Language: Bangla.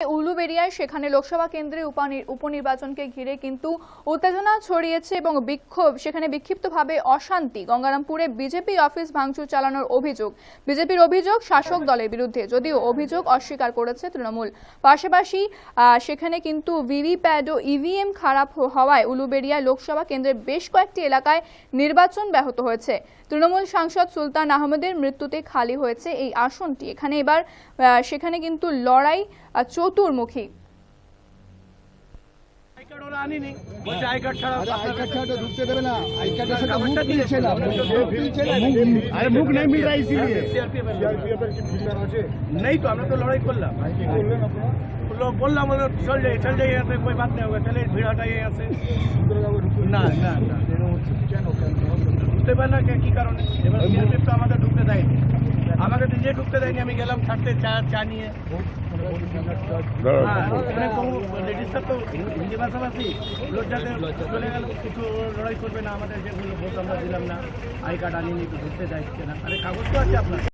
উলুবেড়িয়ায় সেখানে লোকসভা কেন্দ্রে উপনির্বাচনকে ঘিরে কিন্তু উত্তেজনা ছড়িয়েছে এবং সেখানে বিক্ষিপ্তভাবে অশান্তি। গঙ্গারামপুরে বিজেপি অফিস ভাঙচুর চালানোর অভিযোগ, বিজেপির অভিযোগ শাসক দলের বিরুদ্ধে, যদিও অভিযোগ অস্বীকার করেছে তৃণমূল। পাশাপাশি সেখানে কিন্তু ভিভিপ্যাট ও ইভিএম খারাপ হওয়ায় উলুবেড়িয়া লোকসভা কেন্দ্রের বেশ কয়েকটি এলাকায় নির্বাচন ব্যাহত হয়েছে। তৃণমূল সাংসদ সুলতান আহমেদের মৃত্যুতে খালি হয়েছে এই আসনটি। সেখানে কিন্তু লড়াই চতুর্মুখী। नहीं तो हमने तो लड़ाई कर बोलना चल जाइए कोई बात नहीं होगा, चले भीड़ हटाइए यहाँ से ना ना ना ঢুকতে পারে না কি কারণে? এবার বিজেপি তো আমাদের ঢুকতে দেয়নি, আমাকে নিজে ঢুকতে দেয়নি। আমি গেলাম ছাড়তে চা নিয়ে, লেডিসরা তো হিন্দি ভাষাভাষী, লজ্জাতে চলে গেল, কিছু লড়াই করবে না। আমাদের যেগুলো ভোট আমরা দিলাম না, আই কার্ড আনিনি, ঢুকতে যাচ্ছে না। আরে কাগজ তো আছে আপনার।